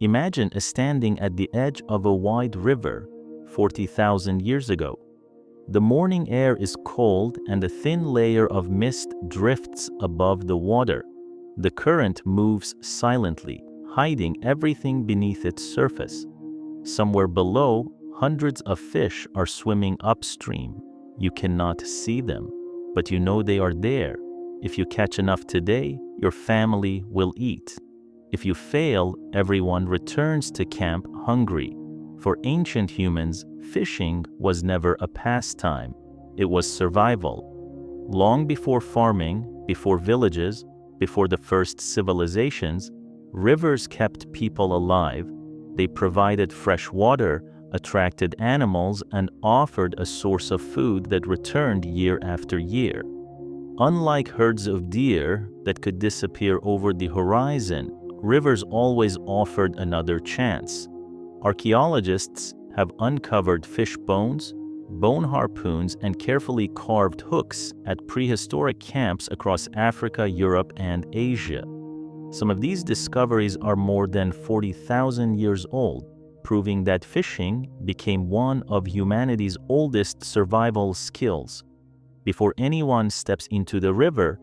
Imagine standing at the edge of a wide river 40,000 years ago. The morning air is cold and a thin layer of mist drifts above the water. The current moves silently, hiding everything beneath its surface. Somewhere below, hundreds of fish are swimming upstream. You cannot see them, but you know they are there. If you catch enough today, your family will eat. If you fail, everyone returns to camp hungry. For ancient humans, fishing was never a pastime. It was survival. Long before farming, before villages, before the first civilizations, rivers kept people alive. They provided fresh water, attracted animals, and offered a source of food that returned year after year. Unlike herds of deer that could disappear over the horizon, rivers always offered another chance. Archaeologists have uncovered fish bones, bone harpoons, and carefully carved hooks at prehistoric camps across Africa, Europe, and Asia. Some of these discoveries are more than 40,000 years old, proving that fishing became one of humanity's oldest survival skills. Before anyone steps into the river,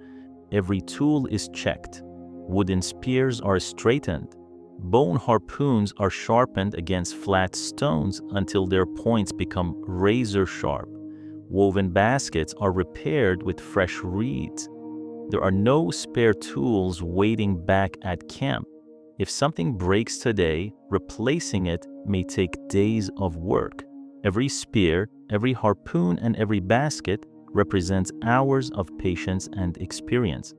every tool is checked. Wooden spears are straightened. Bone harpoons are sharpened against flat stones until their points become razor sharp. Woven baskets are repaired with fresh reeds. There are no spare tools waiting back at camp. If something breaks today, replacing it may take days of work. Every spear, every harpoon, and every basket represents hours of patience and experience.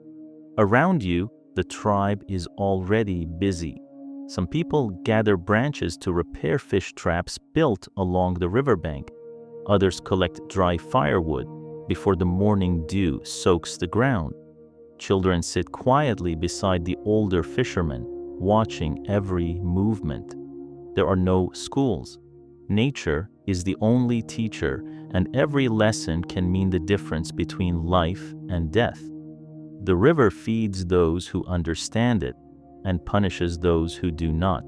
Around you, the tribe is already busy. Some people gather branches to repair fish traps built along the riverbank. Others collect dry firewood before the morning dew soaks the ground. Children sit quietly beside the older fishermen, watching every movement. There are no schools. Nature is the only teacher, and every lesson can mean the difference between life and death. The river feeds those who understand it and punishes those who do not.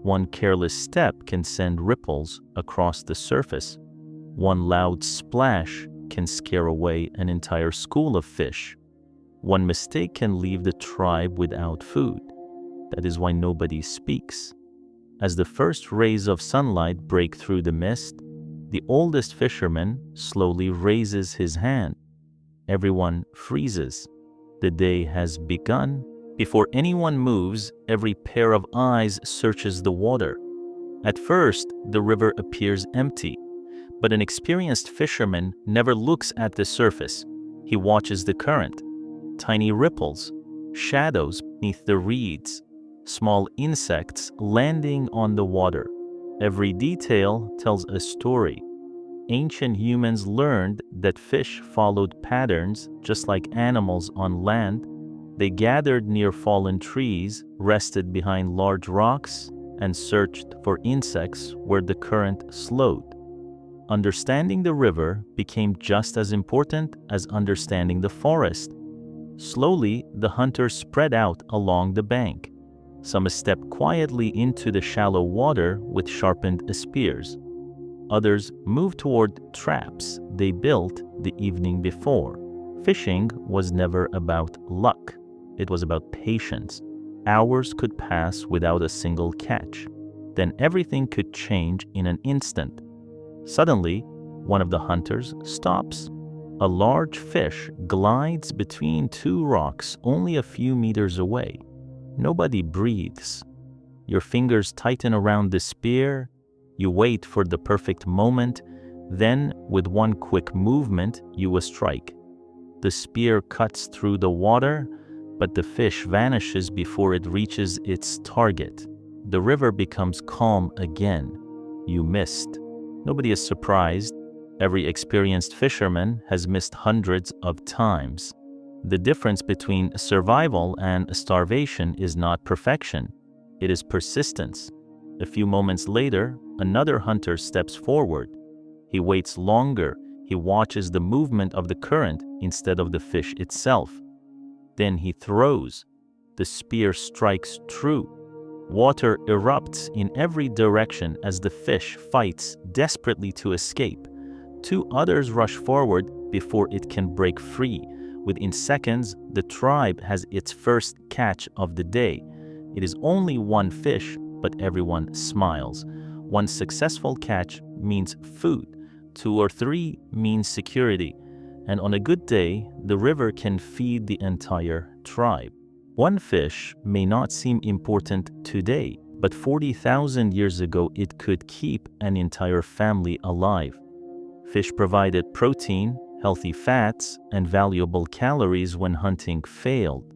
One careless step can send ripples across the surface. One loud splash can scare away an entire school of fish. One mistake can leave the tribe without food. That is why nobody speaks. As the first rays of sunlight break through the mist, the oldest fisherman slowly raises his hand. Everyone freezes. The day has begun. Before anyone moves, every pair of eyes searches the water. At first, the river appears empty, but an experienced fisherman never looks at the surface. He watches the current. Tiny ripples, shadows beneath the reeds, small insects landing on the water. Every detail tells a story. Ancient humans learned that fish followed patterns just like animals on land. They gathered near fallen trees, rested behind large rocks, and searched for insects where the current slowed. Understanding the river became just as important as understanding the forest. Slowly, the hunters spread out along the bank. Some stepped quietly into the shallow water with sharpened spears. Others moved toward traps they built the evening before. Fishing was never about luck. It was about patience. Hours could pass without a single catch. Then everything could change in an instant. Suddenly, one of the hunters stops. A large fish glides between two rocks only a few meters away. Nobody breathes. Your fingers tighten around the spear. You wait for the perfect moment. Then, with one quick movement, you strike. The spear cuts through the water, but the fish vanishes before it reaches its target. The river becomes calm again. You missed. Nobody is surprised. Every experienced fisherman has missed hundreds of times. The difference between survival and starvation is not perfection. It is persistence. A few moments later, another hunter steps forward. He waits longer. He watches the movement of the current instead of the fish itself. Then he throws. The spear strikes true. Water erupts in every direction as the fish fights desperately to escape. Two others rush forward before it can break free. Within seconds, the tribe has its first catch of the day. It is only one fish, but everyone smiles. One successful catch means food. Two or three means security. And on a good day, the river can feed the entire tribe. One fish may not seem important today, but 40,000 years ago it could keep an entire family alive. Fish provided protein, healthy fats, and valuable calories when hunting failed.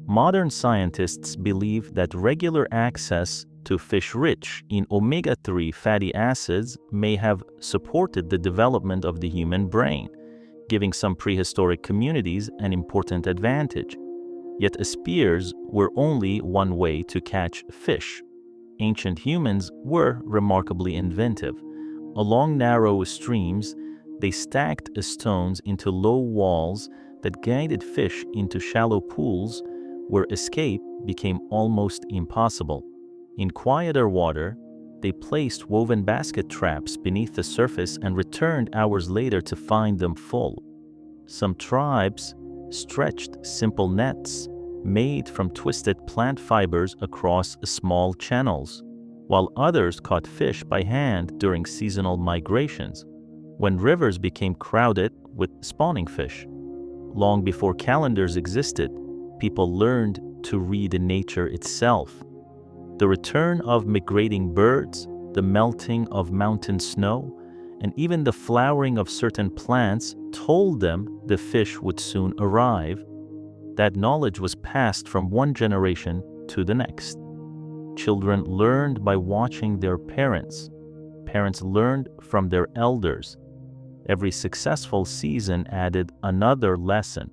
Modern scientists believe that regular access to fish rich in omega-3 fatty acids may have supported the development of the human brain, giving some prehistoric communities an important advantage. Yet spears were only one way to catch fish. Ancient humans were remarkably inventive. Along narrow streams, they stacked stones into low walls that guided fish into shallow pools where escape became almost impossible. In quieter water, they placed woven basket traps beneath the surface and returned hours later to find them full. Some tribes stretched simple nets made from twisted plant fibers across small channels, while others caught fish by hand during seasonal migrations, when rivers became crowded with spawning fish. Long before calendars existed, people learned to read nature itself. The return of migrating birds, the melting of mountain snow, and even the flowering of certain plants told them the fish would soon arrive. That knowledge was passed from one generation to the next. Children learned by watching their parents. Parents learned from their elders. Every successful season added another lesson.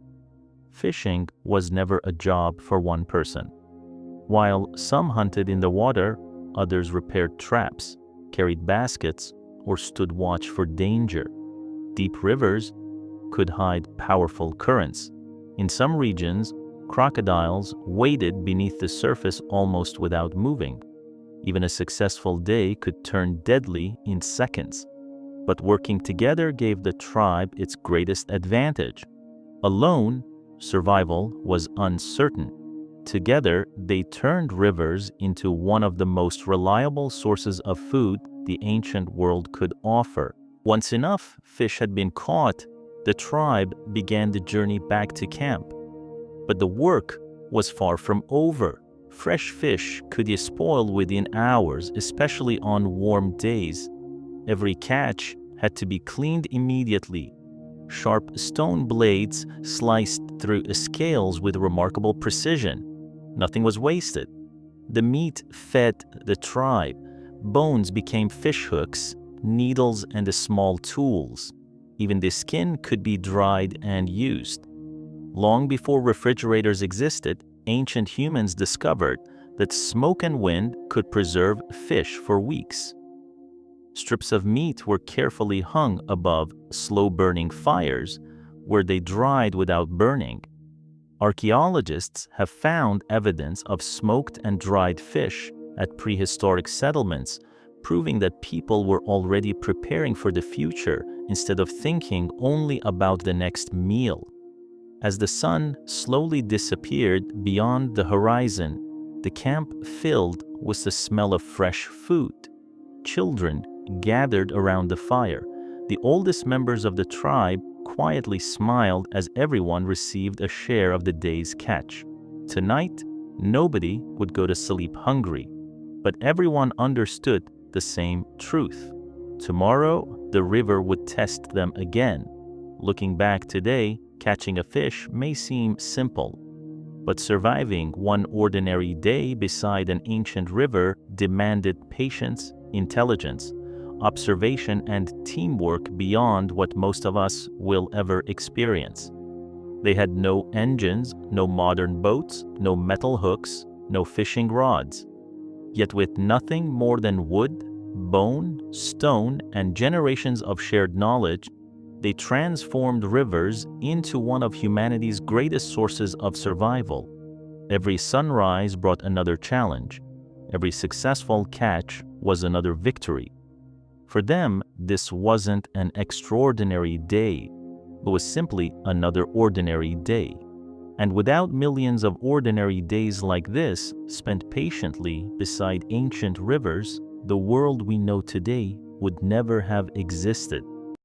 Fishing was never a job for one person. While some hunted in the water, others repaired traps, carried baskets, or stood watch for danger. Deep rivers could hide powerful currents. In some regions, crocodiles waded beneath the surface almost without moving. Even a successful day could turn deadly in seconds. But working together gave the tribe its greatest advantage. Alone, survival was uncertain. Together, they turned rivers into one of the most reliable sources of food the ancient world could offer. Once enough fish had been caught, the tribe began the journey back to camp. But the work was far from over. Fresh fish could spoil within hours, especially on warm days. Every catch had to be cleaned immediately. Sharp stone blades sliced through scales with remarkable precision. Nothing was wasted. The meat fed the tribe. Bones became fish hooks, needles, and small tools. Even the skin could be dried and used. Long before refrigerators existed, ancient humans discovered that smoke and wind could preserve fish for weeks. Strips of meat were carefully hung above slow-burning fires, where they dried without burning. Archaeologists have found evidence of smoked and dried fish at prehistoric settlements, proving that people were already preparing for the future instead of thinking only about the next meal. As the sun slowly disappeared beyond the horizon, the camp filled with the smell of fresh food. Children gathered around the fire. The oldest members of the tribe quietly smiled as everyone received a share of the day's catch. Tonight, nobody would go to sleep hungry, but everyone understood the same truth. Tomorrow, the river would test them again. Looking back today, catching a fish may seem simple, but surviving one ordinary day beside an ancient river demanded patience, intelligence, observation, and teamwork beyond what most of us will ever experience. They had no engines, no modern boats, no metal hooks, no fishing rods. Yet with nothing more than wood, bone, stone, and generations of shared knowledge, they transformed rivers into one of humanity's greatest sources of survival. Every sunrise brought another challenge. Every successful catch was another victory. For them, this wasn't an extraordinary day. It was simply another ordinary day. And without millions of ordinary days like this, spent patiently beside ancient rivers, the world we know today would never have existed.